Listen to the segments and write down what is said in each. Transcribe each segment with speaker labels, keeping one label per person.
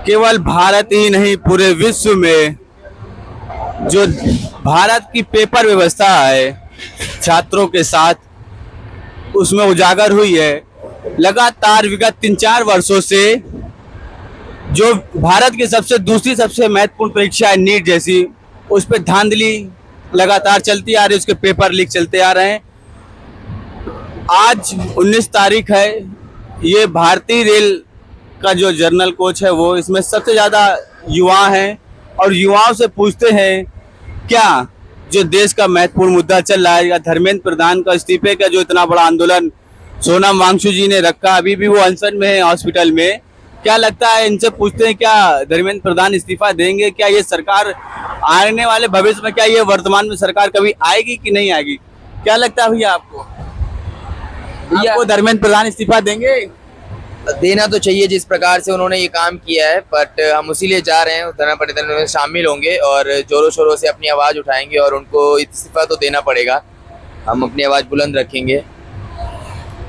Speaker 1: केवल भारत ही नहीं पूरे विश्व में जो भारत की पेपर व्यवस्था है छात्रों के साथ उसमें उजागर हुई है। लगातार विगत 3-4 वर्षों से जो भारत की दूसरी सबसे महत्वपूर्ण परीक्षा है नीट जैसी, उस पर धांधली लगातार चलती आ रही है, उसके पेपर लीक चलते आ रहे हैं। आज 19 तारीख है। ये भारतीय रेल का जो जनरल कोच है वो इसमें सबसे ज़्यादा युवा हैं और युवाओं से पूछते हैं क्या जो देश का महत्वपूर्ण मुद्दा चल रहा है या धर्मेंद्र प्रधान का इस्तीफे का जो इतना बड़ा आंदोलन सोनम वांगचुक जी ने रखा, अभी भी वो अनशन में है हॉस्पिटल में। क्या लगता है, इनसे पूछते हैं क्या धर्मेंद्र प्रधान इस्तीफा देंगे? क्या ये सरकार आने वाले भविष्य में, क्या ये वर्तमान में सरकार कभी आएगी कि नहीं आएगी? क्या लगता है भैया आपको? आपको धर्मेंद्र प्रधान इस्तीफा देंगे?
Speaker 2: देना तो चाहिए जिस प्रकार से उन्होंने ये काम किया है, बट हम उसी लिए जा रहे हैं, उस धरना प्रदर्शन में शामिल होंगे और जोरों शोरों से अपनी आवाज़ उठाएंगे और उनको इस्तीफा तो देना पड़ेगा। हम अपनी आवाज़ बुलंद रखेंगे।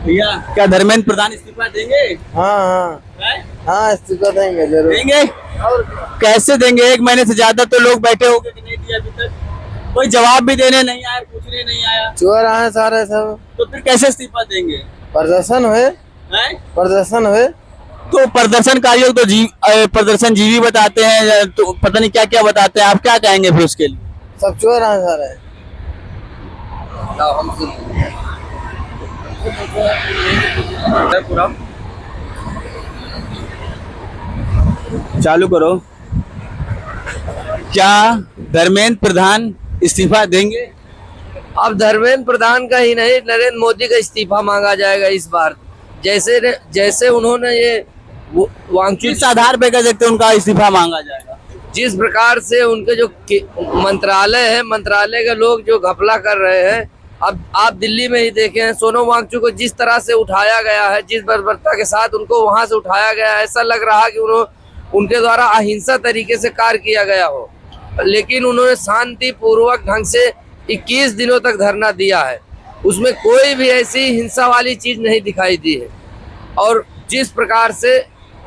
Speaker 1: भैया क्या धर्मेंद्र प्रधान इस्तीफा देंगे?
Speaker 2: हाँ इस्तीफा देंगे, जरूर
Speaker 1: देंगे। और कैसे देंगे? 1 महीने से ज्यादा तो लोग बैठे हो गए कि नहीं दिया अभी तक, कोई जवाब भी देने नहीं आया, पूछने नहीं आया,
Speaker 2: चोर आए सारे सब।
Speaker 1: तो फिर कैसे इस्तीफा देंगे?
Speaker 2: प्रदर्शन हुए, प्रदर्शन हुए
Speaker 1: तो प्रदर्शनकारियों को तो प्रदर्शन जीवी बताते हैं, तो पता नहीं क्या क्या बताते हैं। आप क्या कहेंगे फिर उसके लिए?
Speaker 2: सब चोर आए सारे।
Speaker 1: चालू करो। क्या धर्मेंद्र प्रधान इस्तीफा देंगे?
Speaker 2: अब धर्मेंद्र प्रधान का ही नहीं, नरेंद्र मोदी का इस्तीफा मांगा जाएगा इस बार। जैसे उन्होंने ये वांगचुक,
Speaker 1: किस आधार पे कह सकते हैं उनका इस्तीफा मांगा जाएगा?
Speaker 2: जिस प्रकार से उनके जो मंत्रालय है, मंत्रालय के लोग जो घपला कर रहे हैं। अब आप दिल्ली में ही देखे हैं, सोनम वांगचुक को जिस तरह से उठाया गया है, जिस बर्बरता के साथ उनको वहां से उठाया गया है, ऐसा लग रहा कि उनके द्वारा अहिंसा तरीके से कार्य किया गया हो। लेकिन उन्होंने शांति पूर्वक ढंग से 21 दिनों तक धरना दिया है, उसमें कोई भी ऐसी हिंसा वाली चीज नहीं दिखाई दी है। और जिस प्रकार से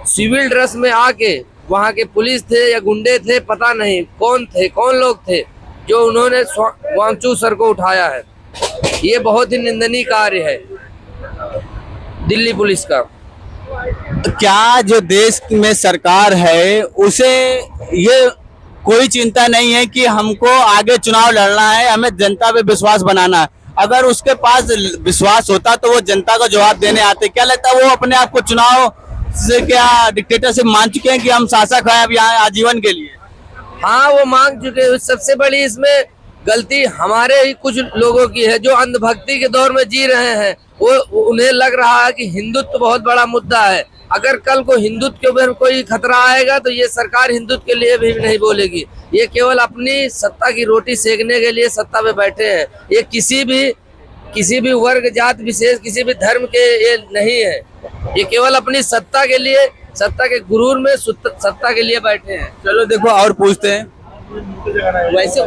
Speaker 2: सिविल ड्रेस में आके वहाँ के पुलिस थे या गुंडे थे, पता नहीं कौन लोग थे, जो उन्होंने वांगचुक सर को उठाया है, ये बहुत ही निंदनीय कार्य है दिल्ली पुलिस का।
Speaker 1: क्या जो देश में सरकार है उसे ये कोई चिंता नहीं है कि हमको आगे चुनाव लड़ना है, हमें जनता पे विश्वास बनाना है? अगर उसके पास विश्वास होता तो वो जनता को जवाब देने आते। क्या लगता है वो अपने आप को चुनाव से क्या डिक्टेटरशिप मान चुके हैं कि हम शासक हैं अब यहाँ आजीवन के लिए?
Speaker 2: हाँ, वो मांग चुके। सबसे बड़ी इसमें गलती हमारे ही कुछ लोगों की है जो अंधभक्ति के दौर में जी रहे हैं। वो उन्हें लग रहा है कि हिंदुत्व बहुत बड़ा मुद्दा है। अगर कल को हिंदुत्व के ऊपर कोई खतरा आएगा तो ये सरकार हिंदुत्व के लिए भी नहीं बोलेगी। ये केवल अपनी सत्ता की रोटी सेकने के लिए सत्ता पे बैठे हैं। ये किसी भी वर्ग, जात विशेष, किसी भी धर्म के ये नहीं है। ये केवल अपनी सत्ता के लिए, सत्ता के गुरूर में सत्ता के लिए बैठे हैं।
Speaker 1: चलो देखो और पूछते हैं।
Speaker 2: वैसे